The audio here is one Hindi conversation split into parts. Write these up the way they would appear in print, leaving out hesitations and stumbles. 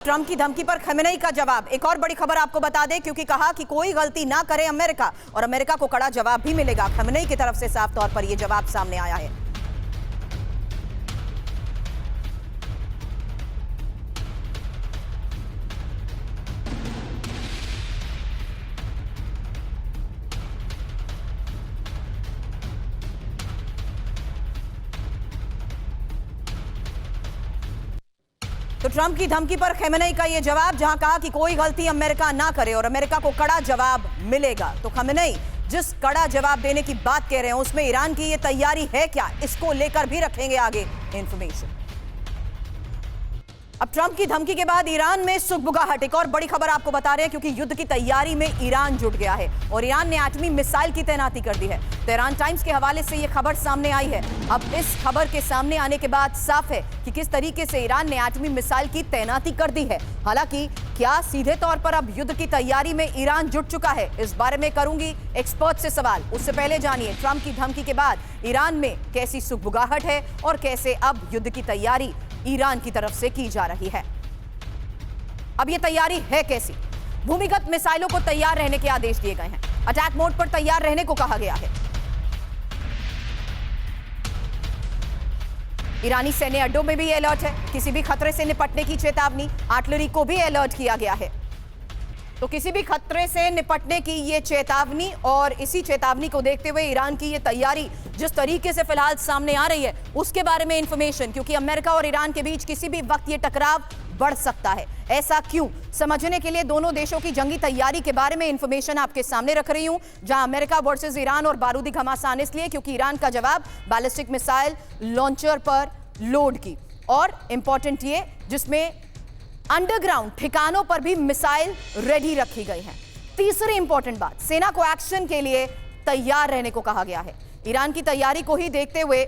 ट्रंप की धमकी पर खमेनेई का जवाब। एक और बड़ी खबर आपको बता दें, क्योंकि कहा कि कोई गलती ना करे अमेरिका, और अमेरिका को कड़ा जवाब भी मिलेगा। खमेनेई की तरफ से साफ तौर पर यह जवाब सामने आया है। तो ट्रंप की धमकी पर खमेनेई का यह जवाब, जहां कहा कि कोई गलती अमेरिका ना करे और अमेरिका को कड़ा जवाब मिलेगा। तो खमेनेई जिस कड़ा जवाब देने की बात कह रहे हैं, उसमें ईरान की यह तैयारी है क्या, इसको लेकर भी रखेंगे आगे इंफॉर्मेशन। अब ट्रंप की धमकी के बाद ईरान में सुगबुगाहट। एक और बड़ी खबर आपको बता रहे हैं, क्योंकि युद्ध की तैयारी में ईरान जुट गया है और ईरान ने एटमी मिसाइल की तैनाती कर दी है। तेहरान टाइम्स के हवाले से यह खबर सामने आई है। अब इस खबर के सामने आने के बाद साफ है कि किस तरीके से ईरान ने एटमी मिसाइल की तैनाती कर दी है। हालांकि क्या सीधे तौर पर अब युद्ध की तैयारी में ईरान जुट चुका है, इस बारे में करूंगी एक्सपर्ट से सवाल। उससे पहले जानिए ट्रंप की धमकी के बाद ईरान में कैसी सुगबुगाहट है और कैसे अब युद्ध की तैयारी ईरान की तरफ से की जा रही है। अब यह तैयारी है कैसी? भूमिगत मिसाइलों को तैयार रहने के आदेश दिए गए हैं। अटैक मोड पर तैयार रहने को कहा गया है। ईरानी सैन्य अड्डों में भी अलर्ट है। किसी भी खतरे से निपटने की चेतावनी। आर्टिलरी को भी अलर्ट किया गया है। तो किसी भी खतरे से निपटने की ये चेतावनी, और इसी चेतावनी को देखते हुए ईरान की ये तैयारी जिस तरीके से फिलहाल सामने आ रही है, उसके बारे में इंफॉर्मेशन, क्योंकि अमेरिका और ईरान के बीच किसी भी वक्त ये टकराव बढ़ सकता है। ऐसा क्यों, समझने के लिए दोनों देशों की जंगी तैयारी के बारे में इंफॉर्मेशन आपके सामने रख रही हूं। जहां अमेरिका वर्सेस ईरान और बारूदी घमासान इसलिए क्योंकि ईरान का जवाब बैलिस्टिक मिसाइल लॉन्चर पर लोड की, और इंपॉर्टेंट ये जिसमें अंडरग्राउंड ठिकानों पर भी मिसाइल रेडी रखी गई है। तीसरी इंपॉर्टेंट बात, सेना को एक्शन के लिए तैयार रहने को कहा गया है। ईरान की तैयारी को ही देखते हुए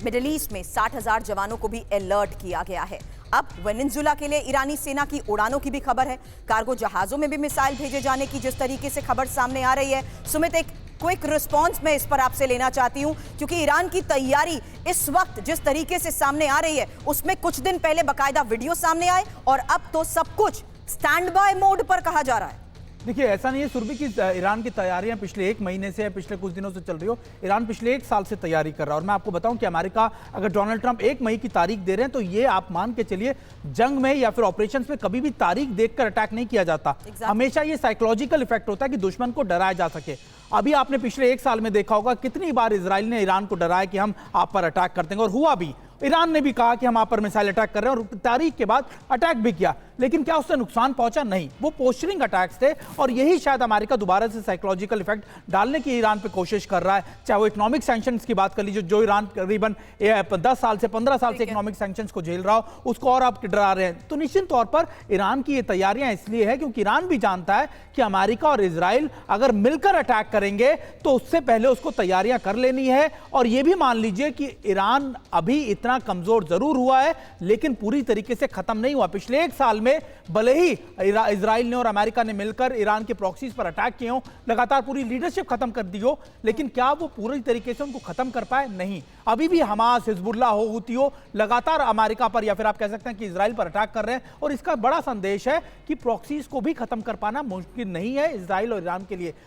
मिडिल ईस्ट में 60,000 जवानों को भी अलर्ट किया गया है। अब वेनेजुला के लिए ईरानी सेना की उड़ानों की भी खबर है। कार्गो जहाजों में भी मिसाइल भेजे जाने की जिस तरीके से खबर सामने आ रही है, सुमित एक क्विक रिस्पांस मैं इस पर आपसे लेना चाहती हूं, क्योंकि ईरान की तैयारी इस वक्त जिस तरीके से सामने आ रही है, उसमें कुछ दिन पहले बकायदा वीडियो सामने आए और अब तो सब कुछ स्टैंड बाय मोड पर कहा जा रहा है। देखिए, ऐसा नहीं है सुरभि की ईरान की तैयारियां पिछले एक महीने से, पिछले कुछ दिनों से चल रही हो। ईरान पिछले एक साल से तैयारी कर रहा है। और मैं आपको बताऊं कि अमेरिका अगर डोनाल्ड ट्रंप 1 मई की तारीख दे रहे हैं, तो ये आप मान के चलिए जंग में या फिर ऑपरेशंस में कभी भी तारीख देखकर अटैक नहीं किया जाता। हमेशा ये साइकोलॉजिकल इफेक्ट होता है कि दुश्मन को डराया जा सके। अभी आपने पिछले एक साल में देखा होगा कितनी बार इजराइल ने ईरान को डराया कि हम आप पर अटैक कर देंगे, और हुआ भी। ईरान ने भी कहा कि हम आप पर मिसाइल अटैक कर रहे हैं, और तारीख के बाद अटैक भी किया। लेकिन क्या उससे नुकसान पहुंचा? नहीं, वो पोस्चरिंग अटैक्स थे। और यही शायद अमेरिका दोबारा से साइकोलॉजिकल इफेक्ट डालने की ईरान पे कोशिश कर रहा है। चाहे वो इकोनॉमिक सैंक्शंस की बात कर लीजिए, जो ईरान करीबन 10 साल से 15 साल से इकोनॉमिक सैंक्शंस को झेल रहा हो, उसको और आप डरा रहे हैं। तो निश्चित तौर पर ईरान की ये तैयारियां इसलिए है क्योंकि ईरान भी जानता है कि अमेरिका और इजराइल अगर मिलकर अटैक करेंगे तो उससे पहले उसको तैयारियां कर लेनी है। और यह भी मान लीजिए कि ईरान अभी इतना कमजोर जरूर हुआ है, लेकिन पूरी तरीके से खत्म नहीं हुआ। पिछले एक साल में भले ही इजराइल ने और अमेरिका ने मिलकर ईरान के प्रॉक्सीज पर अटैक किए हो, लगातार पूरी लीडरशिप खत्म कर दी हो, लेकिन क्या वो पूरी तरीके से उनको खत्म कर पाए? नहीं। अभी भी हमास, हिजबुल्लाह हो, हुती हो, लगातार अमेरिका पर या फिर आप कह सकते हैं कि इजराइल पर अटैक कर रहे हैं। और इसका बड़ा संदेश है कि प्रॉक्सीज को भी खत्म कर पाना मुमकिन नहीं है इजराइल और ईरान के लिए।